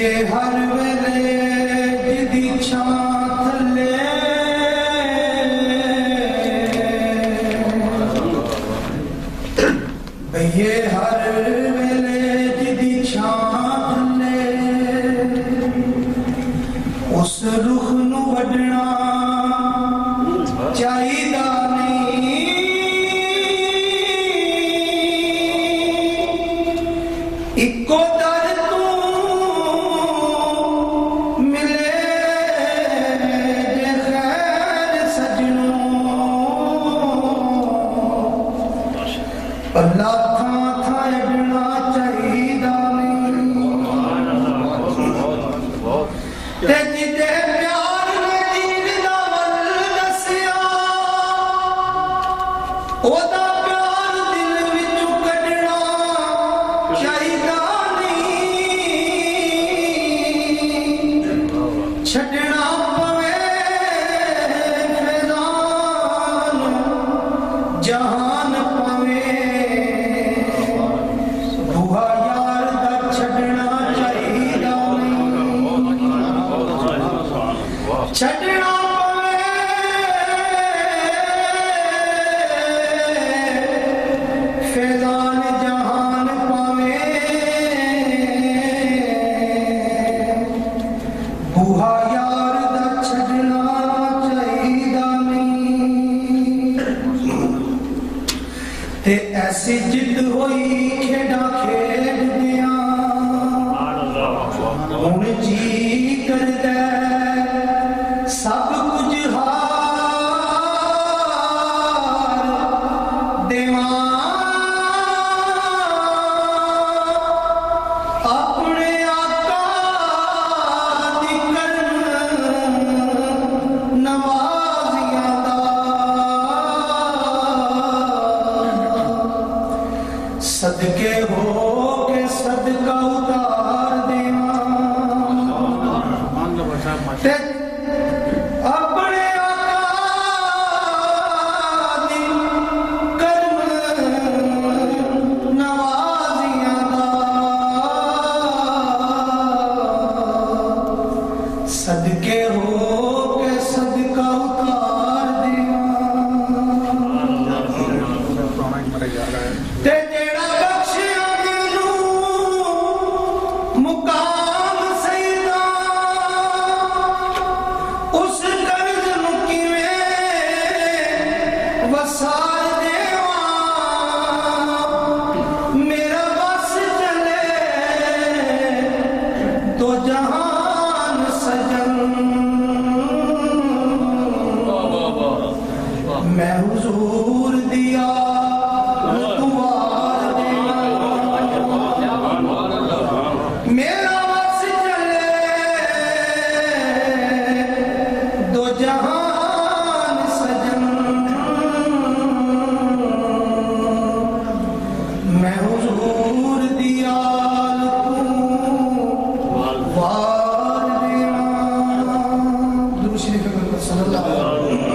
بھئیے ہر ویلے جدی چھاں تھلے بھئیے ہر ویلے جدی چھاں تھلے اس رخ نو وڈنا چاہیدہ نہیں اکو در تو ملے جے خیر سجنوں اللہ تھا تھا اڈنا چاہیدہ نہیں تے جدے پیار نے دین دا ول دسیا او دا پیار دل وچوں کڈنا چاہیدہ چھڑنا پوے فیضان جہان پوے بوہا یار دا چھڑنا چاہیدہ نہیں چھڑنا پوے فیضان جہان پوے بوہا یار دا چھڑنا چاہیدہ نہیں تے ایسی جد ہوئی کھیڑا کھیڑ دیاں ہن جی کر دے سب کچھ ہار دیواں اپنے آقا دی کرم نوازیاں دا صدقے ہو کے صدقہ اتار دیواں تے اپنے آقا دی کرم نوازیاں دا صدقے ہو کے صدقہ اتار دیواں تے جیڑا بخشیا مینوں مقام سیدہ اس قرض نوں کیویں وسار دیواں میرا بس چلے تو جہان سجن میں حضور دیا دوار دینا میرا بس چلے دو جہان سجن میں حضور دیا وار دینا درود شریف صلی اللہ علیہ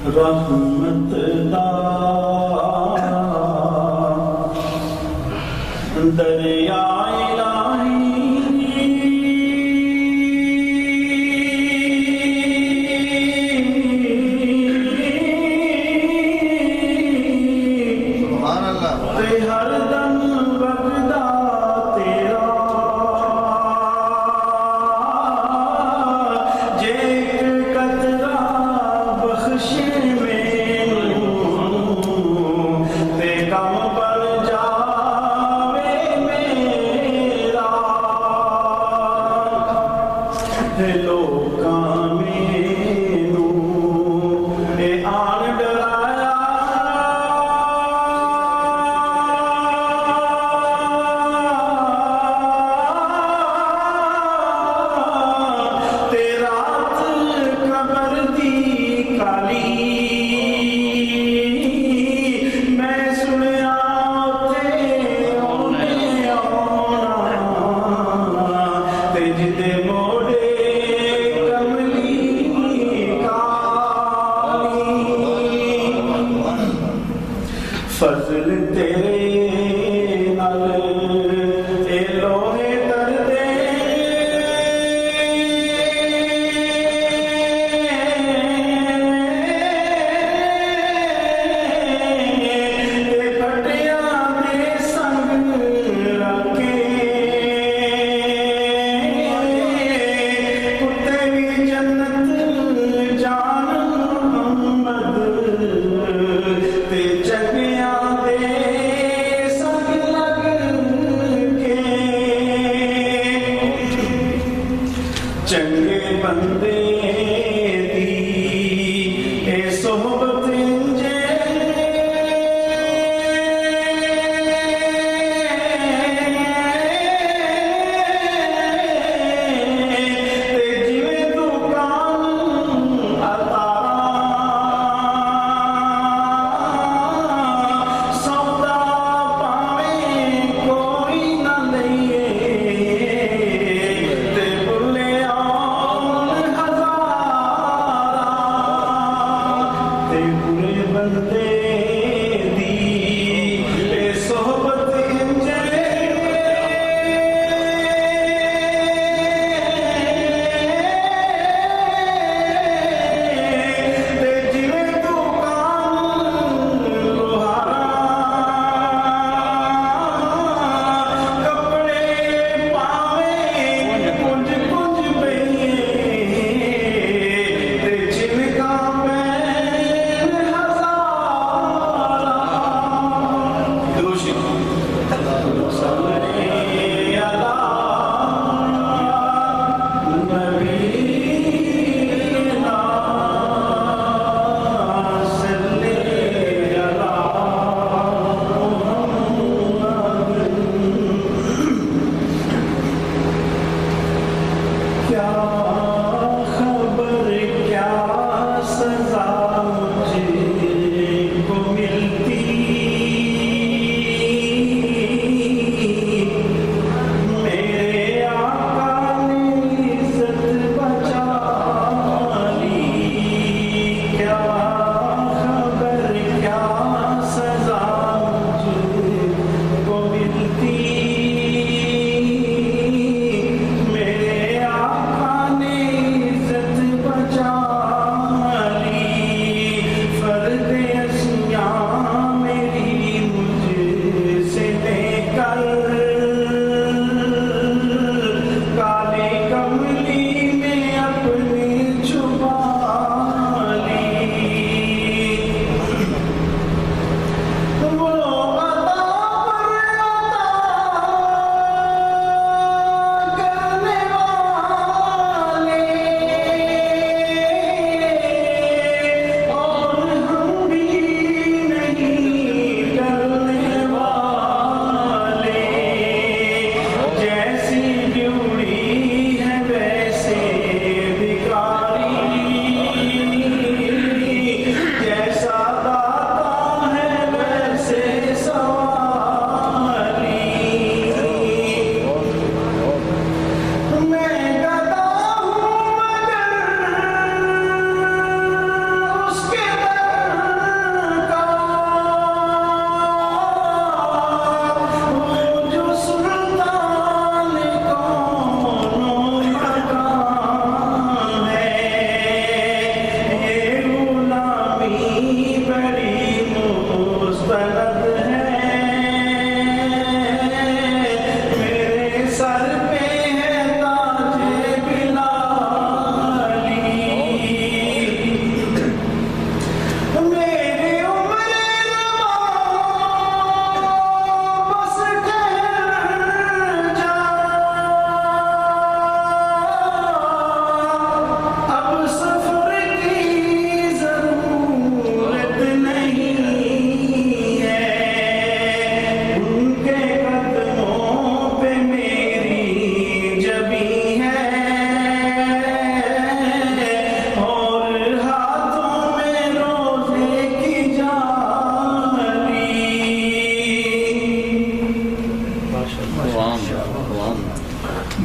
رحمت دا دریا سبحان اللہ ہر دم بغدا تیرا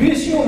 20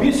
20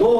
2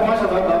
$5,000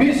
20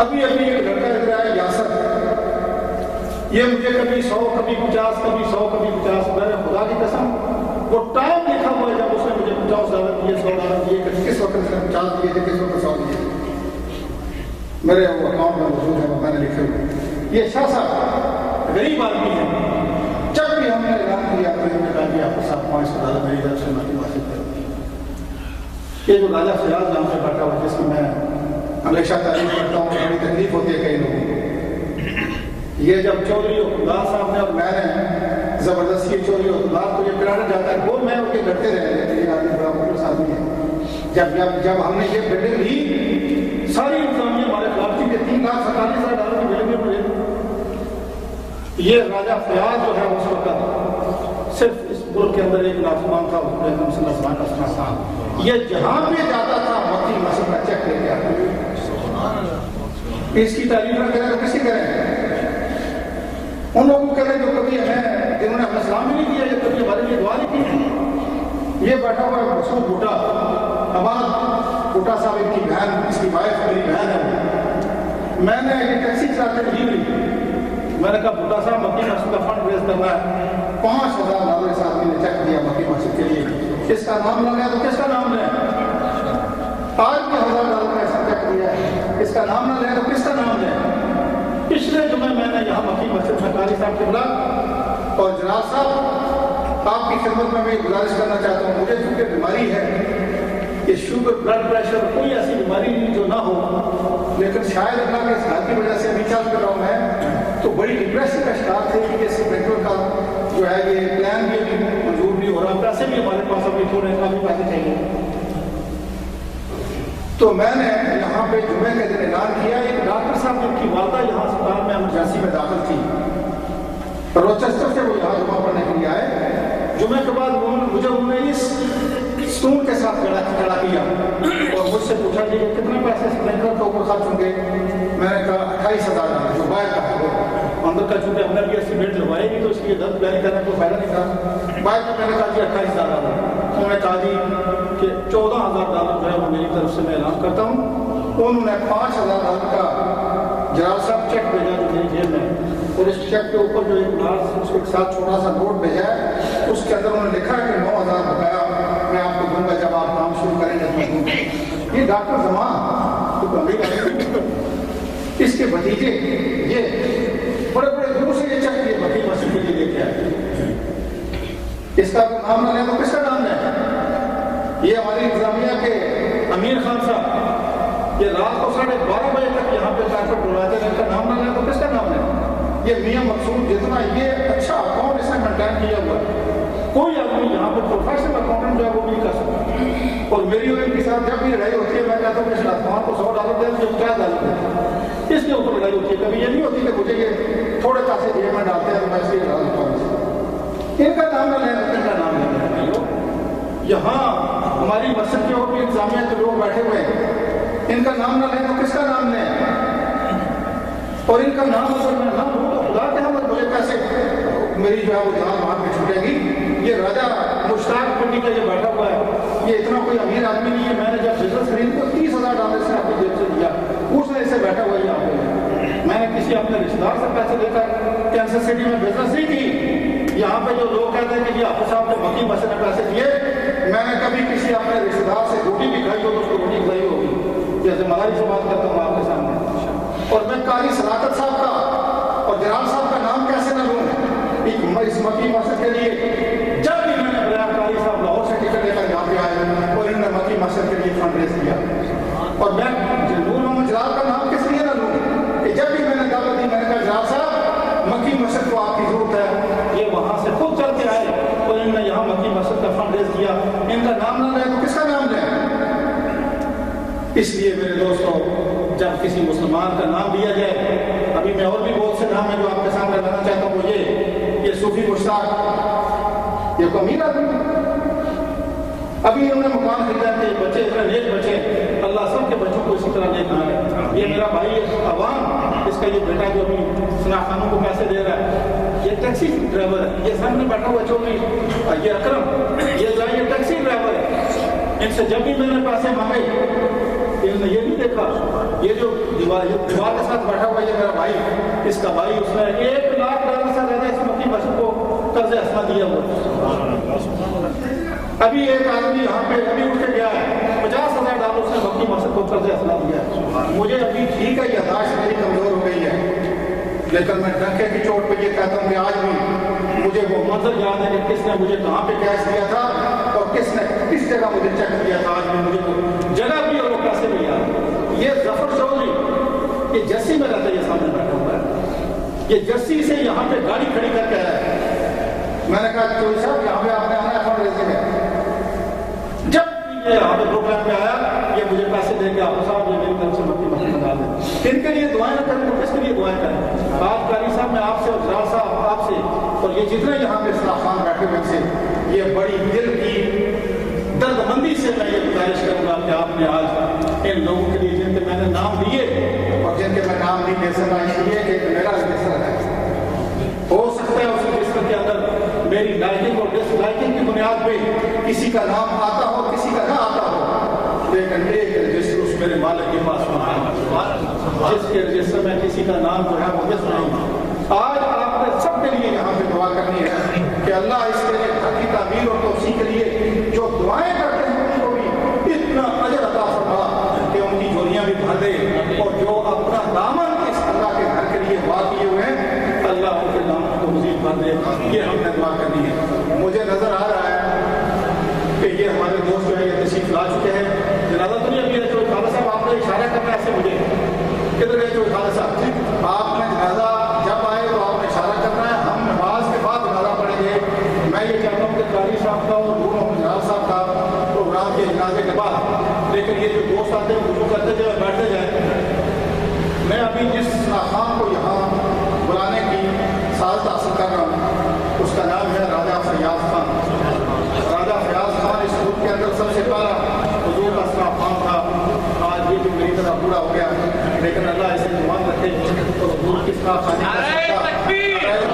ابھی ایک لڑکا لگ رہا ہے یاسر، یہ مجھے کبھی 100 کبھی 50 کبھی 100 کبھی 50، میں نے خدا کی قسم وہ ٹائم لکھا ہوا ہے جب اس نے مجھے $50 دیے، $100 دیے، کس وقت اس نے 50 دیے تھے، کس وقت 100 دیے تھے، میرے وہ اکاؤنٹ میں موجود ہے، وہ میں نے لکھے ہوئے۔ یہ شاہ صاحب غریب آدمی ہے، جب بھی ہم نے اعلان کیا تو انہوں نے کہا کہ آپ کو $500 میری طرف سے مالی واصل کرو۔ یہ جو راجہ فیاض نام سے بیٹھا ہوا جس کی میں ہمیشہ تعریف کرتا ہوں، بڑی تکلیف ہوتی ہے کئی لوگوں کو، یہ جب چودھری عبداللہ صاحب نے اور میں نے زبردستی چودھری عبداللہ کو یہ پلانا جاتا ہے، وہ میں ان کے گھرتے رہے، یہ آدمی بڑا مخلص آدمی ہے۔ جب ہم نے یہ بلڈنگ لی، ساری انتظامیہ ہمارے خلاف تھی کہ $3,47,000 کی بلڈنگ میں یہ راجہ فیاض جو ہے اس وقت صرف اس ملک کے اندر ایک نافرمان تھا، اس نے صلی اللہ علیہ وسلم، یہ جہاں بھی جاتا تھا مکی مسجد کا چیک لے کے آتا۔ اس کی تعریف نہ کریں تو کسی کریں؟ ان لوگوں کو کہتے جو کبھی ہمیں جنہوں نے ہمیں سلام بھی نہیں کیا، یا کبھی ہمارے لیے دعا نہیں کی تھی۔ یہ بیٹھا ہوا ہے مسعود بھٹا، آباد بھٹا صاحب ان کی بہن، اس کی وائف میری بہن ہے۔ میں نے یہ ٹیکسی چلاتے ڈلیوری، میں نے کہا بھٹا صاحب مکی مسجد کا فنڈ ریز کرنا ہے، $5,000 اس آدمی نے چیک دیا مکی مسجد کے لیے۔ کس کا نام لگا ہے تو کس کا نام لیں؟ آج بھی $1,000 کا ایسا چیک دیا ہے، اس کا نام نہ لیں تو کس کا نام لیں؟ پچھلے جمعے میں نے یہاں مکی مسجد میں قاری صاحب قبلہ اور جناب صاحب آپ کی خدمت میں میں گزارش کرنا چاہتا ہوں، مجھے چونکہ بیماری ہے کہ شوگر بلڈ پریشر کوئی ایسی بیماری نہیں جو نہ ہو، لیکن شاید اللہ کے اس حال کی وجہ سے ابھی چل کر رہا ہوں میں، تو بڑی ڈپریشن کا شکار تھے کہ اس میٹرو کا جو ہے یہ پلان بھی ابھی منظور نہیں ہو رہا، پیسے بھی ہمارے پاس ابھی تھوڑے کافی پیسے چاہیے۔ تو میں نے یہاں پہ جمعے کے دن اعلان کیا، ایک ڈاکٹر صاحب جن کی والدہ یہاں اسپتال میں ایمرجنسی میں داخل تھی، روچسٹر سے وہ یہاں جمعہ پڑھنے کے لیے آئے۔ جمعے کے بعد انہوں نے اس اسٹون کے ساتھ کھڑا کیا اور مجھ سے پوچھا کہ کتنے پیسے اسپلنکر کے اوپر خرچ ہوں گے؟ میں نے کہا $28,000 جو باہر کا ہے، اندر کا چونکہ ہم نے بھی ایسٹیمیٹ لگوائے گی تو اس لیے 10 بیان کرنے کو فائدہ نہیں تھا، باہر کا میں نے کہا جی $28,000۔ انہوں نے کہا جی کہ $14,000 جو ہے وہ میری طرف سے میں اعلان کرتا ہوں۔ انہوں نے $5,000 کا جناب صاحب چیک بھیجا جو میری جیب میں، اور اس چیک کے اوپر جو ایک ساتھ چھوٹا سا نوٹ بھیجا ہے، اس کے اندر انہوں نے لکھا ہے کہ 9,000 بقایا میں آپ کو دوں گا جب آپ کام شروع کریں گے تو میں دوں گا۔ یہ ڈاکٹر زمان تو بندی کا اس کے بھتیجے یہ بڑے بڑے دور سے یہ چیک یہ مکی مسجد کے لیے لے کے آئے، اس کا نام نہ لیں تو کس کا نام لیں؟ یہ ہماری انتظامیہ کے امیر خان صاحب یہ رات کو 12:30 بجے تک یہاں پہ کارپیٹ ڈلواتے ہیں، ان کا نام نہ لیں تو کس کا نام لیں؟ یہ میاں مقصود جتنا یہ اچھا اکاؤنٹ اس نے مینٹین کیا ہوا ہے، کوئی آدمی یہاں پہ پروفیشنل اکاؤنٹنٹ جو ہے وہ بھی نہیں کر سکتا۔ اور میری اور ان کے ساتھ جب بھی لڑائی ہوتی ہے میں کہتا ہوں کہ شاہجہاں کو $100 دیں مجھے $50 دیں، اس کے اوپر لڑائی ہوتی ہے، کبھی یہ نہیں ہوتی کہ مجھے یہ تھوڑے پیسے جیب میں ڈالتے ہیں تو میں اس لیے لڑا دیتا ہوں۔ ان کا نام نہ لیں تو ان کا نام لیں۔ یہاں ہماری مسجد کے اور بھی انتظامیہ کے لوگ بیٹھے ہوئے ہیں، ان کا نام نہ لیں تو کس کا نام لیں؟ اور ان کا نام اگر میں نہ لوں تو خدا کے حمد مجھے کیسے میری جو ہے وہ جان وہاں پہ چھوٹے گی۔ یہ راجہ مشتاق پنڈی کا یہ بیٹھا ہوا ہے، یہ اتنا کوئی امیر آدمی نہیں ہے، میں نے جب بزنس خرید تو $30,000 سے اپنی جیب سے دیا، اس نے اسے بیٹھا ہوا یہاں پہ۔ میں نے کسی اپنے رشتے دار سے پیسے لے کر کینسر سٹی میں بزنس نہیں کی۔ یہاں پہ جو لوگ کہتے ہیں کہ یہ حافظ صاحب کو مکی مسجد میں پیسے دیے، میں نے کبھی کسی اپنے رشتے دار سے روٹی بھی کھائی ہو تو اس کو روٹی کھلائی ہوگی، جیسے مداری سے بات کرتا ہوں آپ کے سامنے۔ اور میں قاری صداقت صاحب کا اور جناب صاحب کا نام کیسے نہ لوں اس مکی مسجد کے لیے؟ جب بھی میں نے بلایا قاری صاحب لاہور سے ٹکٹ لے کر یہاں پہ آئے اور انہوں نے مکی مسجد کے لیے فنڈ ریز کیا، اور میں نور محمد جلال کا نام کس لیے نہ لوں کہ جب بھی میں نے دعوت دی میں نے کہا جلال صاحب مکی مسجد کو آپ کی ضرورت ہے، یہ وہاں سے خود چل کے آئے اور انہوں نے یہاں مکی مسجد کا فنڈ ریز کیا، ان کا نام نہ لیں تو کس کا نام لیں؟ اس لیے میرے دوستوں جب کسی مسلمان کا نام دیا جائے، ابھی میں اور بھی بہت سے نام ہیں جو آپ کے سامنے لانا چاہتا ہوں، وہ یہ صوفی مشتاق یہ کوئی امیر آدمی، ابھی انہوں نے مکان خریدا کہ بچے اتنے نیک بچے، اللہ سب کے بچوں کو اسی طرح نیک بنائے۔ یہ میرا بھائی عوام، اس کا یہ بیٹا جو ابھی سنا خانوں کو پیسے دے رہا ہے، یہ ٹیکسی ڈرائیور ہے، یہ سامنے بیٹھا ہوا چودھری یہ اکرم، یہ ٹیکسی ڈرائیور ہے، ان سے جب بھی میں نے پیسے مانگے انہوں نے یہ نہیں دیکھا یہ جو دیوار کے ساتھ بیٹھا ہوا یہ میرا بھائی اس کا بھائی اس نے $1,00,000 سے زیادہ اس مکی مسجد کو قرض حسنہ دیا ہوا ابھی ایک آدمی یہاں پہ ابھی اٹھ کے گیا ہے $50,000 اس نے مکی مسجد کو قرض حسنہ دیا ہے مجھے ابھی ٹھیک ہے یادداشت میری کمزور ہو گئی ہے لیکن میں ڈنکے کی چوٹ پہ یہ کہتا ہوں کہ آج بھی مجھے وہ منظر یاد ہے کہ کس نے مجھے کہاں پہ کیش دیا تھا اور کس نے کس جگہ مجھے چیک دیا تھا آج بھی مجھے جگہ بھی اور وہ پیسے بھی یاد ہے یہ ظفر چودھری یہ جرسی میں رہتا ہے یہ سامنے بیٹھا ہوا ہے یہ جرسی سے یہاں پہ گاڑی کھڑی کر کے آیا ہے میں نے کہا چودھری صاحب یہاں پہ آپ نے آنا ہے فنڈ ریزنگ ہے جب یہ یہاں پہ پروگرام پہ آیا یہ مجھے پیسے دے کے آپ صاحب یہ میری طرف سے مکی مسجد لگا دیں کن کے لیے دعائیں نہ کریں تو کس کے لیے دعائیں کریں آج قاری صاحب میں آپ سے اور جلال صاحب آپ سے اور یہ جتنے یہاں پہ اصلاح خان بیٹھے ہوئے سے یہ بڑی دل کی درد مندی سے میں یہ گزارش کروں گا کہ آپ نے آج ان لوگوں کے لیے جن کے میں نے نام دیے اور جن کے میں نام نہیں دے سکا اس لیے کہ میرا رجسٹر ہے ہو سکتا ہے اس رجسٹر کے اندر میری لائکنگ اور ڈس لائکنگ کی بنیاد پہ کسی کا نام آتا ہو کسی کا نہ آتا ہو لیکن ایک رجسٹر اس میرے مالک کے پاس ہے جس کے رجسٹر میں کسی کا نام جو ہے وہ مس نہیں آج آپ نے سب کے لیے یہاں پہ دعا کرنی ہے کہ اللہ اس کے لیے گھر کی تعمیر اور توسیع کے لیے جو دعائیں کرتے ہیں ان کو بھی اتنا اجر عطا فرما کہ ان کی جھولیاں بھی بھر دے اور جو اپنا دامن اس اللہ کے گھر کے لیے دعا کیے ہوئے ہیں اللہ ان کے دامن کو مزید بھر دے یہ ہم نے دعا کرنی ہے مجھے نظر آ رہا ہے کہ یہ ہمارے دوست جو ہے یہ تشریف لا چکے ہیں جنازہ تو نہیں ابھی ہے جو خالد صاحب آپ نے اشارہ کرنا ہے ایسے مجھے کدھر گئے جو خالد صاحب آپ نے جنازہ جب آئے تو آپ نے اشارہ کرنا ہے ہم نماز کے بعد جنازہ پڑھیں گے میں یہ چاہتا ہوں کہ قاری صاحب کا اور نور محمد جلال صاحب کا پروگرام کے جنازے کے بعد لیکن یہ جو دوست آتے ہیں وضو کرتے جائیں بیٹھتے جائیں میں ابھی جس خان کو یہاں بلانے کی سعادت حاصل کر رہا ہوں اس کا نام ہے راجہ فیاض خان راجہ فیاض خان اس گروپ کے اندر سب سے پہلا حضور کا اسلاف خان تھا آج یہ بھی میری طرح پورا ہو گیا لیکن اللہ اسے جوان رکھے تو حضور کی اسلاف خانی کا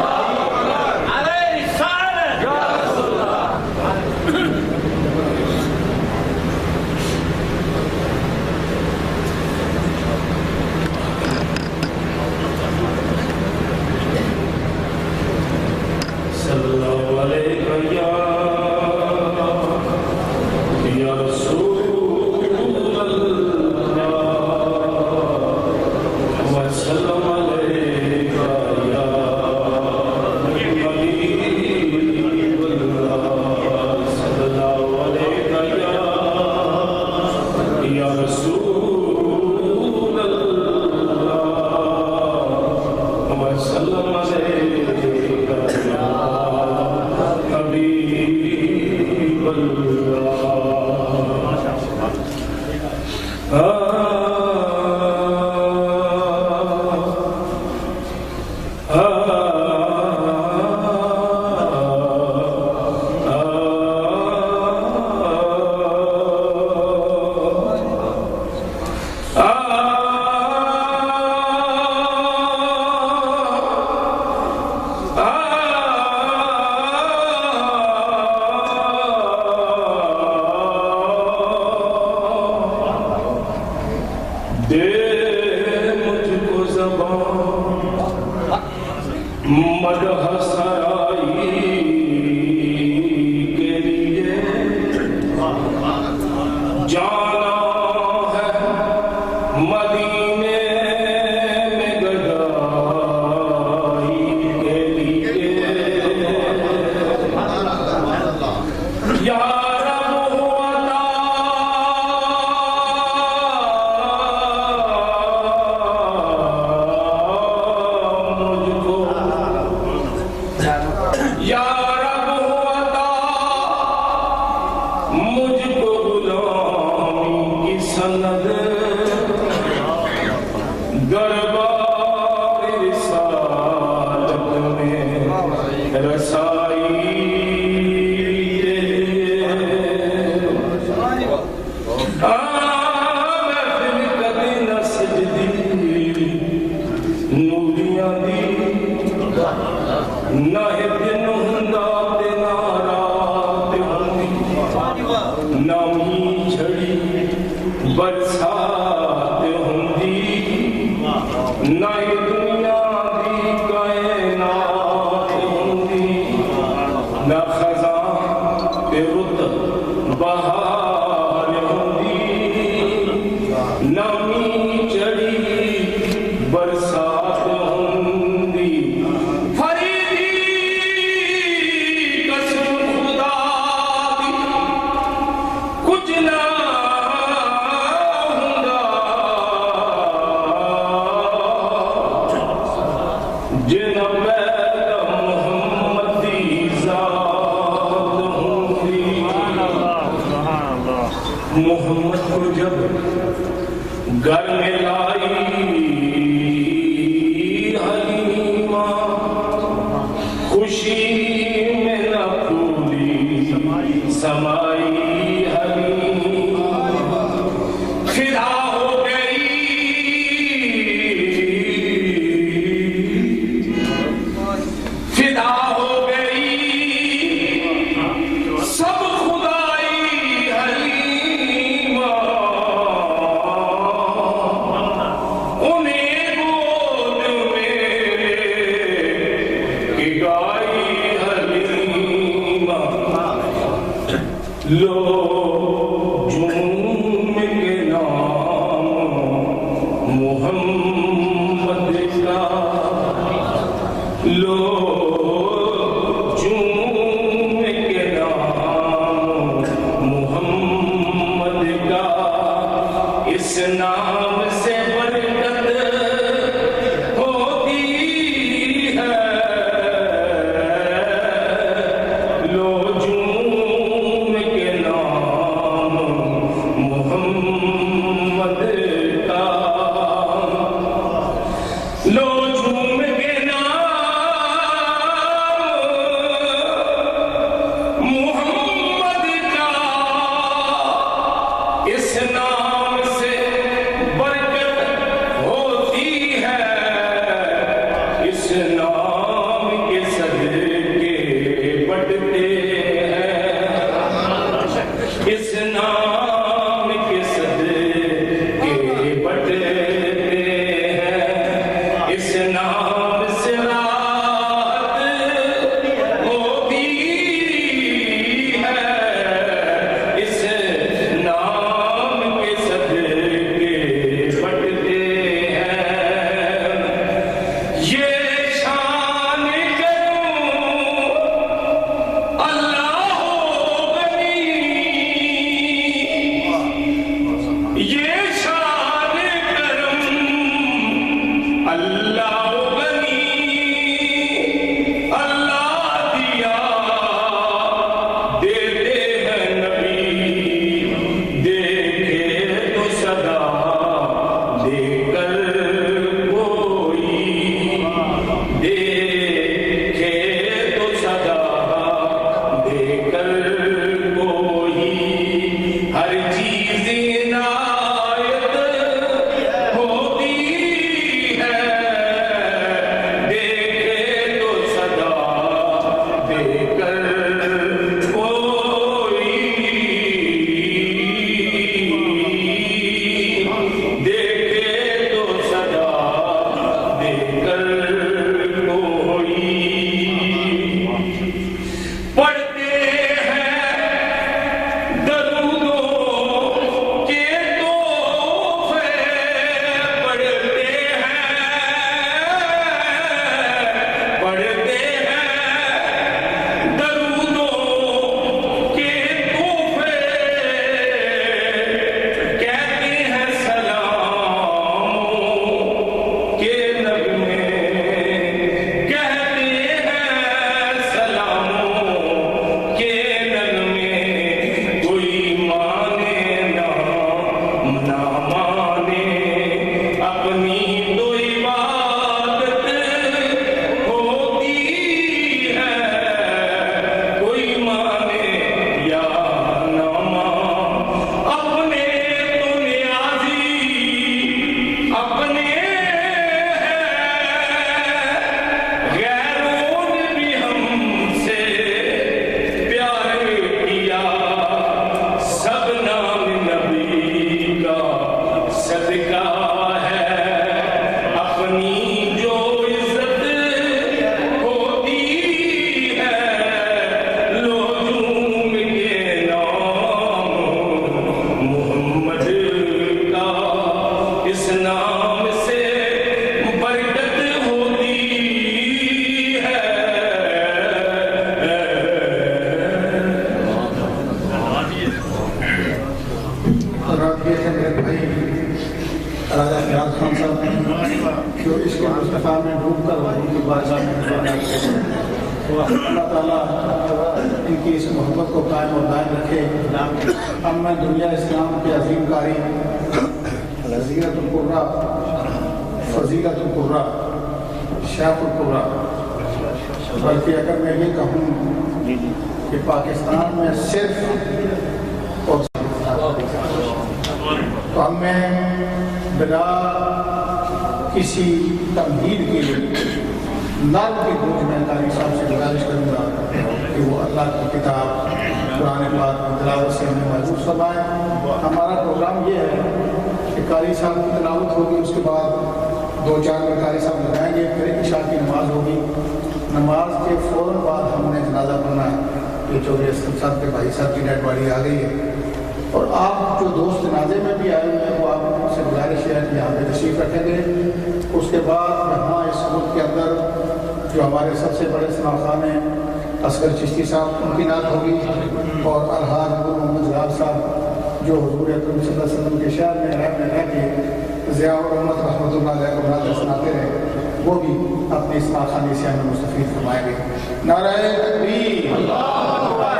برسات محمد کو جب گھر میں لائی حلیمہ خوشی میں نہ پھولی سمائی حلیمہ فدا ہو گئی فدا ہو گئی سب لو جم کے نام محمد کا لو جم کے نام محمد کا اس نام سے برکت ہوتی ہے لو صدقہ ہے جو اس کے مصطفیٰ میں ڈوب کر ان کی بارگاہ میں عبادت کرتے ہیں، تو اللہ تعالیٰ ان کی اس محبت کو قائم اور دائم رکھے۔ ہم میں دنیا اسلام کے عظیم قاری فضیلت القرہ شیخ القرہ، بلکہ اگر میں یہ کہوں کہ پاکستان میں صرف اور تو ہم میں بلا کسی تمہید کے نال کی گونج میں قاری صاحب سے گزارش کروں گا کہ وہ اللہ کی کتاب قرآن پاک کی تلاوت سے ہمیں محفوظ فرمائے۔ ہمارا پروگرام یہ ہے کہ قاری صاحب کی تلاوت ہوگی، اس کے بعد 2-4 منٹ قاری صاحب لگائیں گے، پھر عشاء کی نماز ہوگی۔ نماز کے فوراً بعد ہم نے جنازہ پڑھنا ہے کہ چودھری اسلم صاحب کے بھائی صاحب کی ڈیڈ باڈی آ گئی ہے، اور آپ جو دوست جنازے میں بھی آئے ہوئے ہیں وہ آپ سے گزارش ہے کہ یہاں پہ تشریف رکھیں گے۔ اس کے بعد یہاں اس ملک کے اندر جو ہمارے سب سے بڑے ثناء خان ہیں اصغر چشتی صاحب، ان کی نعت ہوگی، اور الحاج ابو محمد زیاب صاحب جو حضور اکرم صلی اللہ علیہ وسلم کے شہر میں رہ کے ضیاء الرحمت رحمۃ اللہ علیہ کو نعت سناتے رہے، وہ بھی اپنے اس خانی سے ہمیں مستفید فرمائیں گے۔ نعرہ تکبیر، نعرہ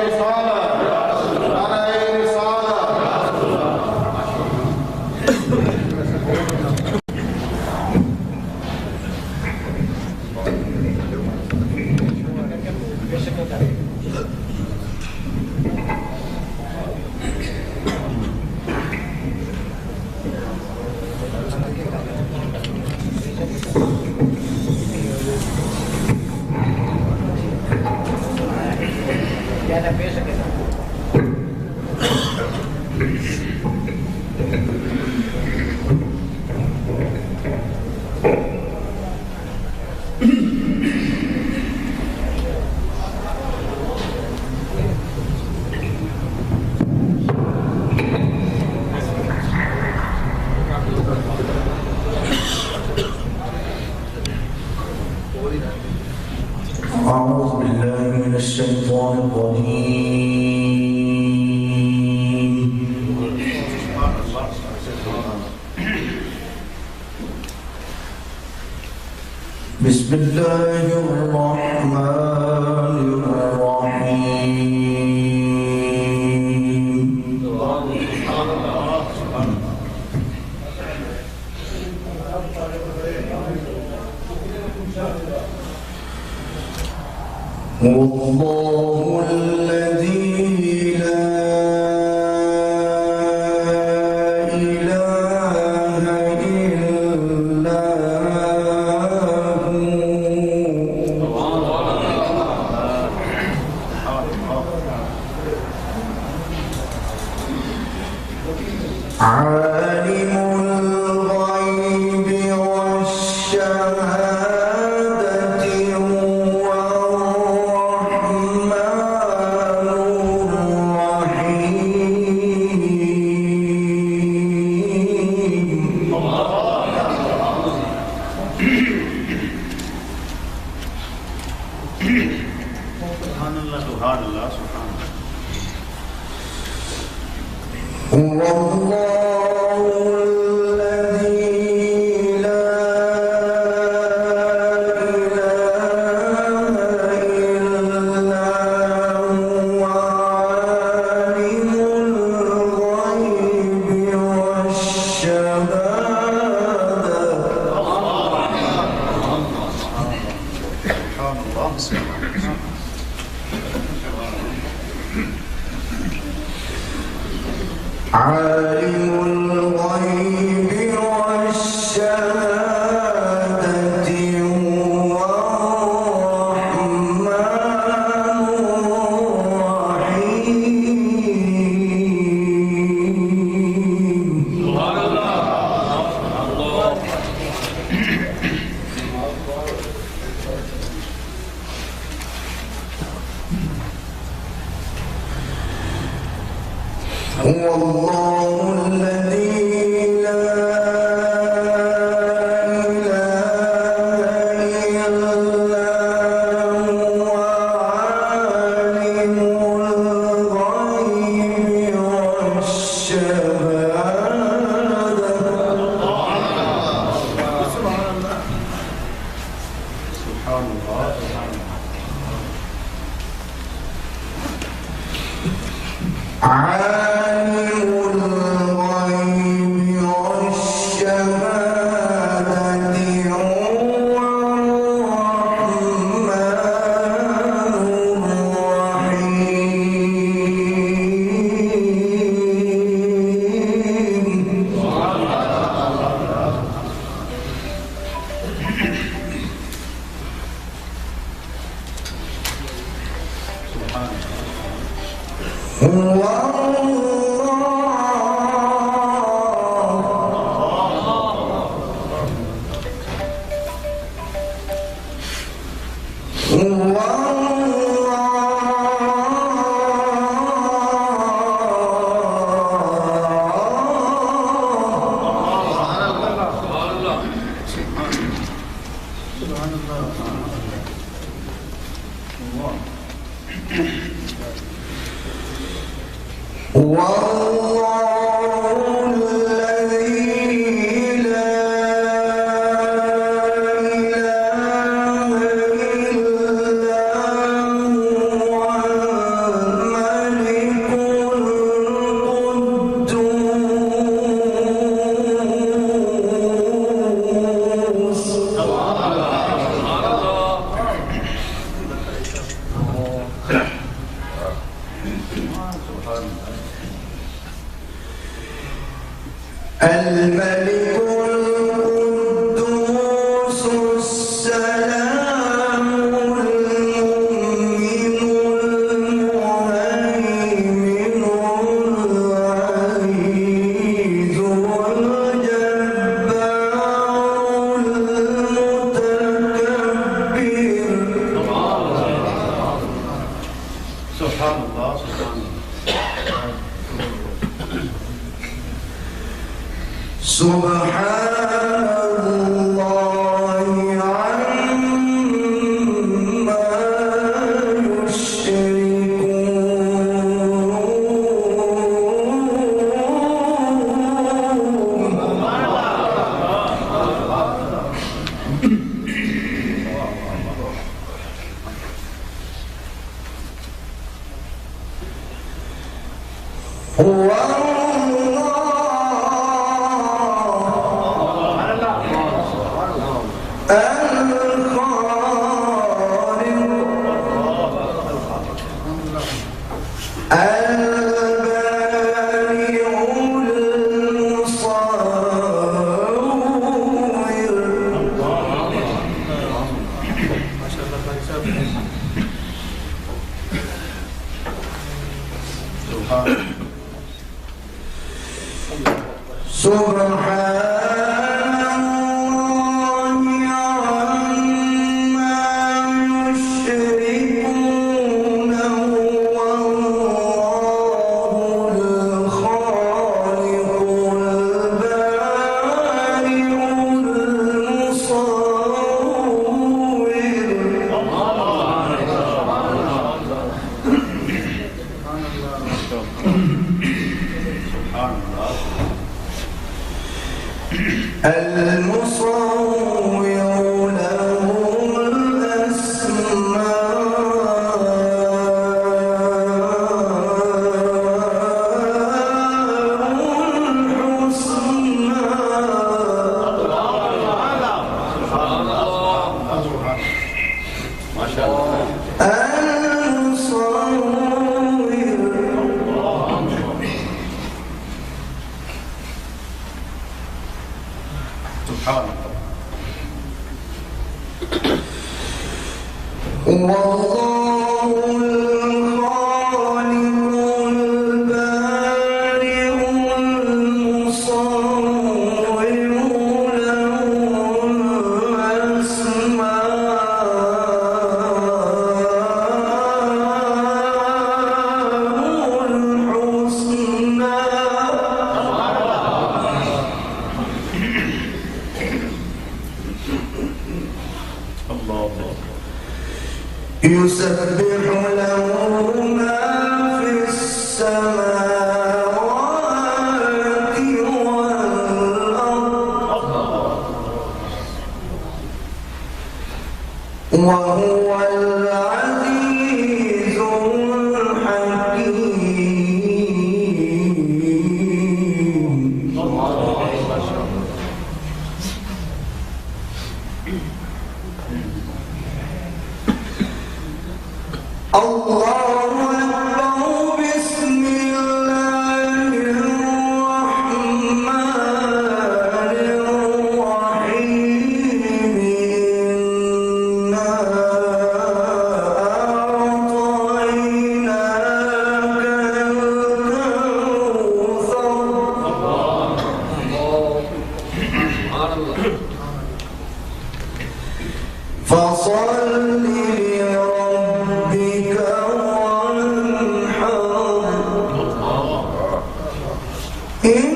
رسالت، نعرہ رسالت۔ أعوذ بالله من الشيطان الرجيم. بسم الله الرحمن الرحيم. والله الذي لا إله إلا هو عالم الغيب والشهادة هو الرحمن الرحيم. سبحان اللہ، سبحان اللہ، سبحان اللہ. هو الله الذي لا إله إلا هو عالم الغيب والشهادة. سبحان اللہ، بسم اللہ. عالم الغيب والشهادة هو الرحمن الرحيم. هو الله الذي لا سبحان اللہ سبحان اللہ عالم الغيب والشهادة هو الرحمن الملك القدوس السلام المؤمن المهيمن العزيز الجبار المتكبر سبحان اللہ سبحان اللہ سبحان الله عما يسبح له ما في السماوات والأرض وهو العزيز الحكيم. الله أكبر. بسم الله الرحمن الرحيم. إنا أعطيناك الكوثر فصل لربك وانحر. إن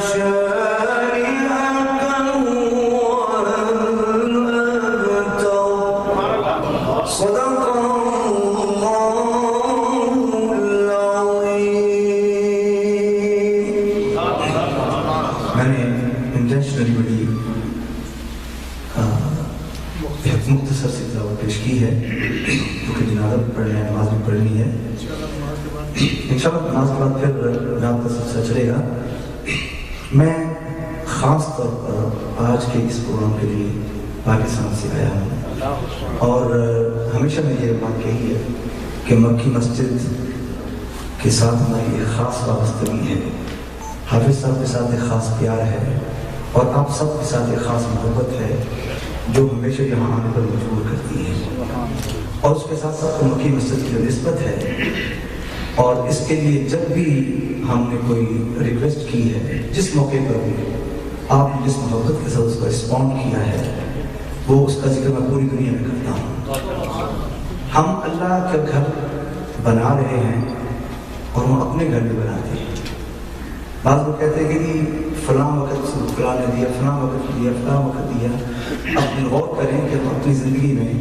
شانئك هو الأبتر. صدق الله العظيم. میں نے انٹینشنلی بڑی ایک مختصر سی تلاوت پیش کی ہے کیونکہ جنازہ بھی پڑھنا ہے، نماز بھی پڑھنی ہے. انشاءاللہ نماز کے بعد پھر رات کا سلسلہ چلے گا. میں خاص طور پر آج کے اس پروگرام کے لیے پاکستان سے آیا ہوں اور ہمیشہ میں یہ بات کہی ہے کہ مکی مسجد کے ساتھ ہماری ایک خاص وابستگی ہے، حافظ صاحب کے ساتھ ایک خاص پیار ہے اور آپ سب کے ساتھ ایک خاص محبت ہے جو ہمیشہ یہاں آنے پر مجبور کرتی ہے. اور اس کے ساتھ ساتھ مکی مسجد کی نسبت ہے اور اس کے لیے جب بھی ہم نے کوئی ریکویسٹ کی ہے، جس موقع پر بھی آپ نے جس محبت کے ساتھ اس کا رسپونڈ کیا ہے، وہ اس کا ذکر میں پوری دنیا میں کرتا ہوں. ہم اللہ کا گھر بنا رہے ہیں اور ہم اپنے گھر میں بناتے ہیں. بعض لوگ کہتے ہیں کہ نہیں فلاں وقت فلاں نے دیا، فلاں وقت دیا، فلاں وقت دیا. اپنے غور کریں کہ ہم اپنی زندگی میں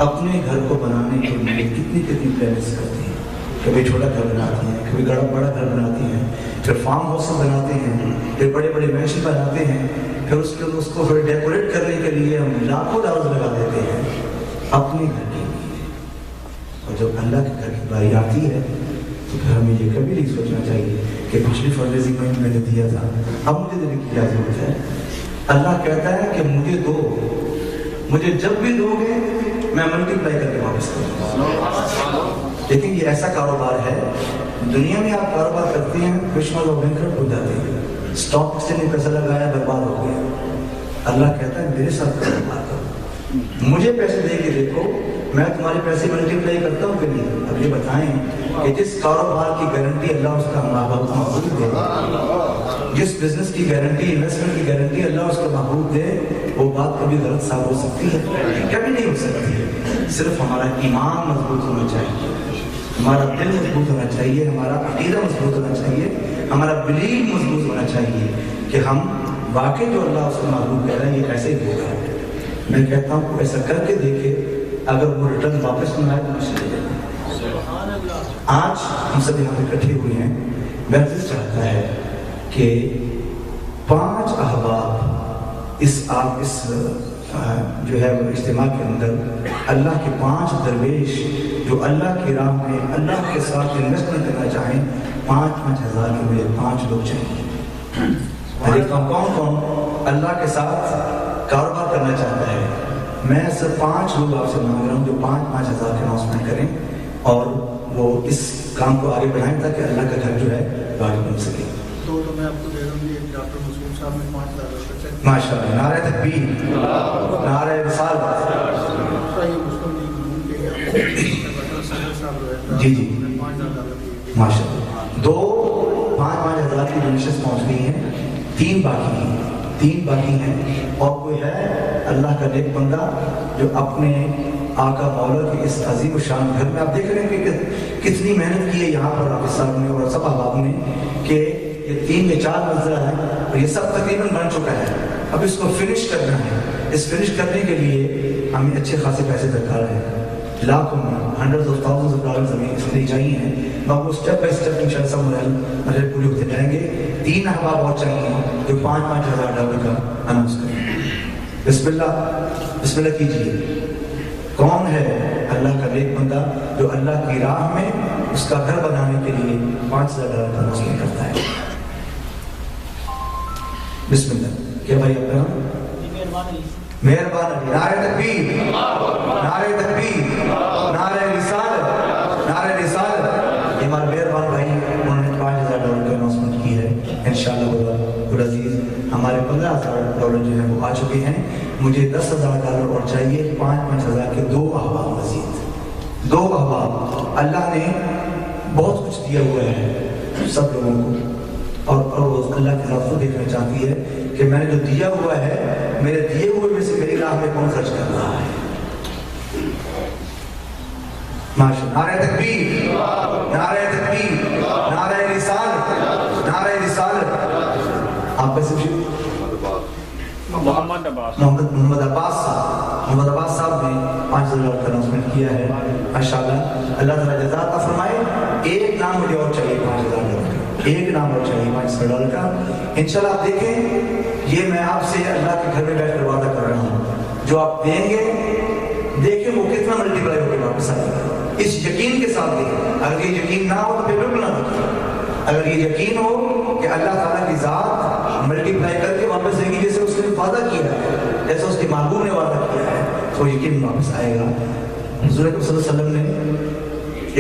اپنے گھر کو بنانے کے لیے کتنی پلانس کرتے ہیں. کبھی چھوٹا گھر بناتے ہیں، کبھی بڑا گھر بناتے ہیں، پھر فارم ہاؤس بناتے ہیں، پھر بڑے بڑے مینشن بناتے ہیں، پھر اس کو پھر ڈیکوریٹ کرنے کے لیے ہم لاکھوں ڈالر لگا دیتے ہیں اپنے گھر کے لیے. اور جب اللہ کے گھر کی باری آتی ہے تو پھر ہمیں یہ کبھی نہیں سوچنا چاہیے کہ پچھلی فنڈ ریزنگ میں نے دیا تھا، اب مجھے دینے کی کیا ضرورت ہے. اللہ کہتا ہے کہ مجھے دو، مجھے جب بھی دو گے میں ملٹی پلائی کر کے واپس کروں گا. لیکن یہ ایسا کاروبار ہے، دنیا میں آپ کاروبار کرتے ہیں کشمر اور بینکرپٹ ہو جاتے ہیں، اسٹاک ایکسچینج میں پیسہ لگایا برباد ہو گیا. اللہ کہتا ہے میرے ساتھ کاروبار کرو، مجھے پیسے دے کے دیکھو میں تمہارے پیسے ملٹی پلائی کرتا ہوں کہ نہیں. اب یہ بتائیں کہ جس کاروبار کی گارنٹی اللہ اس کا محبوب دے، جس بزنس کی گارنٹی، انویسٹمنٹ کی گارنٹی اللہ اس کا محبوب دے، وہ بات کبھی غلط ثابت ہو سکتی ہے؟ کبھی نہیں ہو سکتی ہے. صرف ہمارا ایمان مضبوط ہونا چاہیے، ہمارا دل مضبوط ہونا چاہیے، ہمارا عقیدہ مضبوط ہونا چاہیے، ہمارا بلیف مضبوط ہونا چاہیے کہ ہم واقعی جو اللہ اس کو محبوب کہہ رہا ہے یہ کیسے ہی ہوگا. میں کہتا ہوں ایسا کر کے دیکھے، اگر وہ ریٹرن واپس نہ آئے تو مجھے لے جائے. آج ہم سب یہاں پہ اکٹھے ہوئے ہیں. میں دل چاہتا ہے کہ 5 احباب اس جو ہے وہ اجتماع کے اندر اللہ کے 5 درویش جو اللہ کی راہ میں اللہ کے ساتھ انویسٹمنٹ کرنا چاہیں، 5-5 ہزار کے میرے 5 لوگ چاہیے. کون اللہ کے ساتھ کاروبار کرنا چاہتا ہے؟ میں صرف 5 لوگ آپ سے مانگ رہا ہوں جو 5-5 ہزار کے اناؤنسمنٹ کریں اور وہ اس کام کو آگے بڑھائیں تاکہ اللہ کا گھر جو ہے وہ آگے بن سکے. تو میں آپ کو دے رہا ہوں یہ ڈاکٹر مسلم صاحب نے 5,000 روپے چیک. ماشاء اللہ، نعرہ تکبیر، نعرہ رسالت. جی جی ماشاء اللہ. 5,000 ہزار کی ڈونیشنز پہنچ گئی ہیں، 3 باقی ہیں اور کوئی ہے اللہ کا نیک بندہ جو اپنے آقا مولا کے اس عظیم و شان گھر میں، آپ دیکھ رہے ہیں کہ کتنی محنت کی ہے یہاں پر حافظ صاحب نے اور سب احباب نے کہ یہ 3 یا 4 منزلہ ہے اور یہ سب تقریباً بن چکا ہے. اب اس کو فنش کرنا ہے. اس فنش کرنے کے لیے ہمیں اچھے خاصے پیسے درکار ہیں، لاکھوں میں hundred of thousand of dollars ہمیں اس لیے چاہیے ہیں. باقی اسٹیپ بائی اسٹیپ انشاءاللہ سب مرحلے پورے ہوتے جائیں گے. 3 احباب اور چاہیے جو 5,000 ڈالر کا اناؤنس کریں. بسم اللہ کیجیے. کون ہے اللہ کا نیک بندہ جو اللہ کی راہ میں اس کا گھر بنانے کے لیے $5,000 کا وصول کرتا ہے؟ بسم اللہ. کیا بھائی آپ کا مہربان علی. نعرہ تکبیر، نعرہ تکبیر، نعرہ رسالت، نعرہ رسالت. یہ ہمارے مہربان بھائی انہوں نے $5,000 کا اناؤنسمنٹ کی ہے. انشاءاللہ العزیز ہمارے $15,000 جو ہیں وہ آ چکے ہیں. مجھے $10,000 اور چاہیے. 5,000 کے 2 احباب مزید. 2 احباب. اللہ نے بہت کچھ دیا ہوا ہے سب لوگوں کو، اور اللہ کی ذات کو دیکھنا چاہتی ہے کہ میں نے جو دیا ہوا ہے میرے دیے ہوئے میں سے میری راہ میں کون خرچ کر رہا ہے. ماشاءاللہ. نعرہ تکبیر، نعرہ تکبیر، نعرہ رسالت، نعرہ رسالت. آپ میں سے محمد عباس صاحب نے $5,000 کا اناؤنسمنٹ کیا ہے. ماشاءاللہ. اللہ تعالیٰ جزا عطا فرمائے. ایک نام مجھے اور چاہیے $5,000 کا. ایک نام اور چاہیے $5,000 کا. انشاءاللہ آپ دیکھیں، یہ میں آپ سے اللہ کے گھر میں بیٹھ کر وعدہ کر رہا ہوں، جو آپ دیں گے دیکھیں وہ کتنا ملٹی پلائی ہو کے واپس آئے گا. اس یقین کے ساتھ دیں. اگر یہ یقین نہ ہو تو پھر بالکل نہ دیں. اگر یہ یقین ہو کہ اللہ تعالیٰ کی ذات ملٹی پلائی کر کے واپس آئے گی جیسے اس نے وعدہ کیا ہے، جیسے اس کے محبوب نے وعدہ کیا ہے، تو یقین واپس آئے گا. حضور اکرم صلی اللہ علیہ وسلم نے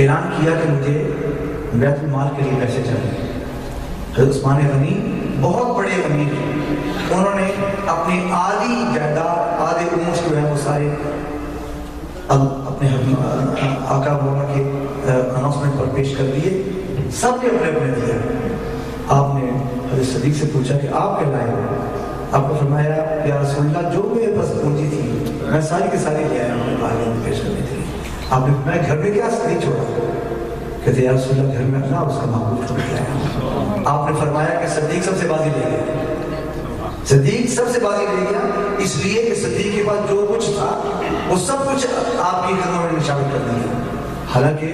اعلان کیا کہ مجھے بیت المال کے لیے پیسے چاہیے. حضرت عثمان غنی بہت بڑے امیر ہیں. انہوں نے اپنی آدھی جائیداد، آدھے اونٹ جو ہیں وہ سارے اپنے آقا مولا کے اناؤنسمنٹ پر پیش کر دیے. سب نے اپنے اپنے دیا. آپ نے حضرت صدیق سے پوچھا کہ آپ کیا لائے ہو؟ آپ کو فرمایا یا رسول اللہ جو میرے پاس پونجی تھی میں ساری کی ساری لے آیا ہوں آگے پیش کرنے کے لیے. آپ نے فرمایا گھر میں کیا نہیں چھوڑا؟ کہتے یا رسول اللہ گھر میں اللہ اس کا محبوب چھوڑ کے آیا ہوں. آپ نے فرمایا کہ صدیق سب سے بازی لے گیا. صدیق سب سے بازی لے گیا اس لیے کہ صدیق کے پاس جو کچھ تھا وہ سب کچھ آپ کی قدموں میں نشان کر دیا. حالانکہ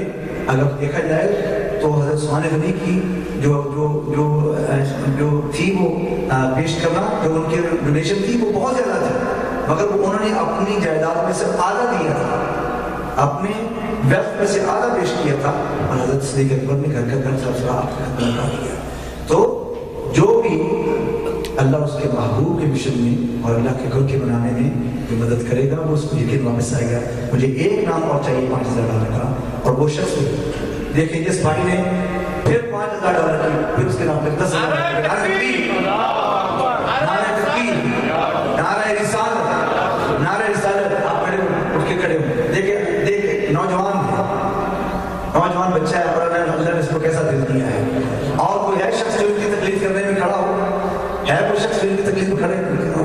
اگر دیکھا جائے تو حضرت عثمان غنی کی جو تھی وہ پیش کرنا، جو ان کی ڈونیشن تھی وہ بہت زیادہ تھی، مگر وہ انہوں نے اپنی جائیداد میں سے آدھا دیا تھا، اپنے ویلتھ میں سے آدھا پیش کیا تھا. اور حضرت صدیق اکبر نے گھر کا سرسرا لگا دیا. تو جو بھی اللہ اس کے محبوب کے مشن میں اور اللہ کے گھر کے بنانے میں جو مدد کرے گا وہ اس کو یقین واپس آئے گا. مجھے ایک نام اور چاہیے $5,000 کا، اور وہ شخص دیکھیں جس بھائی نے پھر $5,000 کی، پھر اس کے نام پہ $10,000. نعرہ رسالت، نعرہ رسالت. آپ کھڑے اٹھ کے کھڑے ہو. دیکھیں نوجوان بچہ ہے اور اللہ نے اس کو کیسا دل دیا ہے. اور کوئی ہے شخص جو ان کی تکلیف کرنے میں کھڑا ہو؟ ہے کوئی شخص جو ان کی تکلیف میں کھڑے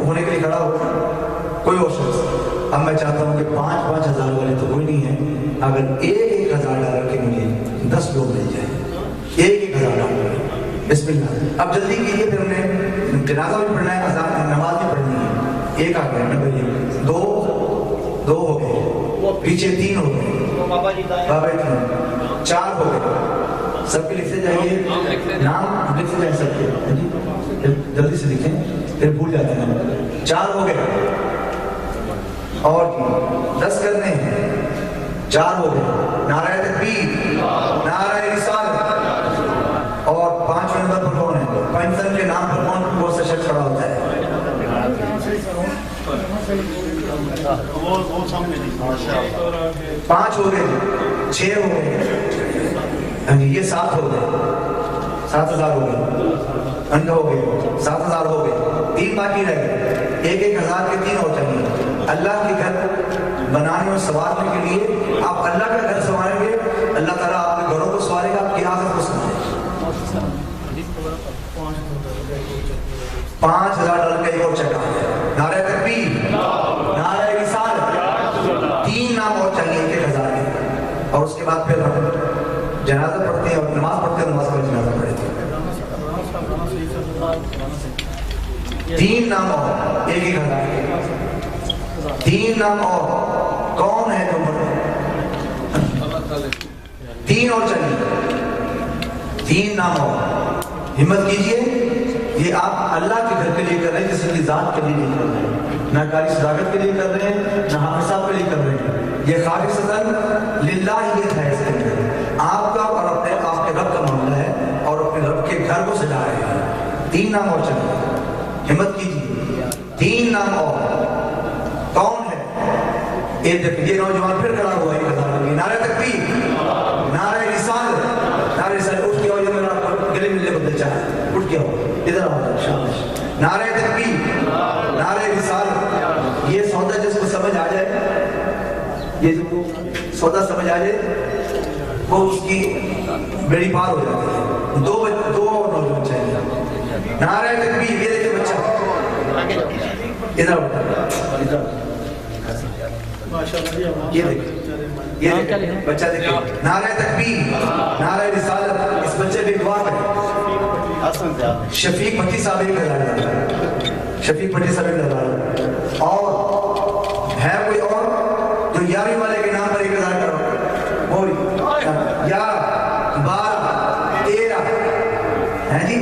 ہونے کے لیے کھڑا ہو؟ کوئی اور شخص؟ اب میں چاہتا ہوں کہ 5,000 والے تو کوئی نہیں ہے. اگر $1,000 کے مجھے 10 لوگ مل جائیں، $1,000. بسم اللہ. اب جلدی کیجیے، پھر ہم نے جنازہ بھی پڑھنا ہے، نماز بھی پڑھنی ہے. 1 آ گیا، نمبر 1، 2 ہو گئے، پیچھے 3 ہو گئے، بابا جی 4 ہو گئے. سب کے لکھتے جائیے، نام لکھتے جائیں سب کے، جلدی سے لکھیں پھر بھول جاتے ہیں. 4 ہو گئے اور 10 کرنے ہیں. 4 ہو گئے. نعرہ تکبیر، نعرہ رسالت. اور 5 نمبر پر کون ہے؟ پنجتن کے نام پر کون سا شخص کھڑا ہوتا ہے؟ وہ سامنے 5 ہو گئے، 6 ہو گئے، یہ 7 ہو گئے، 7,000 ہو گئے. انڈا ہو گئے، 7,000 ہو گئے. 3 باقی رہ گئے. 1,000 کے 3 اور چاہیے. اللہ کے گھر بنانے اور سنوارنے کے لیے آپ اللہ کا گھر سنواریں گے، اللہ تعالیٰ آپ کے گھروں کو سنوارے گا، آپ کی آخرت کو سنوارے گا. $5,000 کا ایک اور چکا ہے. نعرہ تکبیر، نعرہ رسالت. 3 نام اور چاہیے 1,000 کے. اور اس کے بعد پھر ہم جنازہ پڑھتے ہیں اور نماز پڑھتے ہیں، نماز پر جنازہ پڑھتے ہیں. 3 نام اور 1,000 کے. 3 نام اور کون ہے جو پڑھے؟ 3 اور چاہیے. 3 نام اور. ہمت کیجئے، یہ آپ اللہ کے گھر کے لیے کر رہے ہیں، کسی کی ذات کے لیے نہیں کر رہے ہیں، نہ کاری صداقت کے لیے کر رہے ہیں، نہ حافظ صاحب کے لیے کر رہے ہیں. یہ خالصتاً للہیت ہے اس کے اندر، آپ کا اور اپنے آپ کے رب کا معاملہ ہے، اور اپنے رب کے گھر کو سجا رہے ہیں. 3 نام اور چلے، ہمت کیجیے. 3 نام اور کون ہے؟ ایک دیکھیے نوجوان پھر کھڑا ہوا ہے، نعرہ تکبیر، نعرہ رسالت، نعرہ رسالت. اٹھ کے آؤ، یہ میرا گلے ملنے بدل چاہے، اٹھ کے آؤ ادھر آؤ. شاباش. نعرہ تکبیر، نعرہ رسالت. یہ سودا جس کو سمجھ آ جائے، یہ جو سودا سمجھ آ جائے، وہ اس کی بیڑی پار ہو جاتی ہے. 2 اور نوجوان چاہیے. نعرہ تکبیر. یہ دیکھیں بچہ ادھر آؤ، یہ دیکھیں بچہ دیکھیں. نعرہ تکبیر، نعرہ رسالت. اس بچے بھی دعا کریں. شفیق بھٹی صاحب ایک لگا رہا ہے، شفیق بھٹی صاحب ایک لگا رہا ہے. اور ہے کوئی اور جو 11ویں والے کے نام پر 1000 کرو؟ وہی 11 12 13 ہے جی.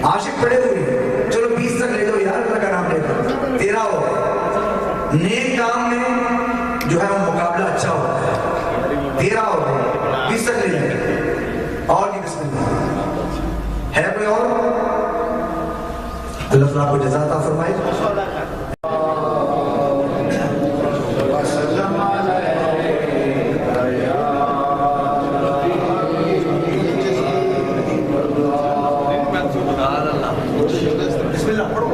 عاشق پڑے ہوئے، چلو 20 تک لے دو یار، اللہ کا نام لے کر 13 ہو گئے. نیک کام میں جو ہے وہ مقابلہ اچھا ہوتا ہے. 13 ہو گئے، 20 تک لے جائیں. اور نہیں بسم اللہ. ہے کوئی اور؟ اللہ تعالیٰ کو جزا عطا فرمائے. بسم اللہ پڑھو.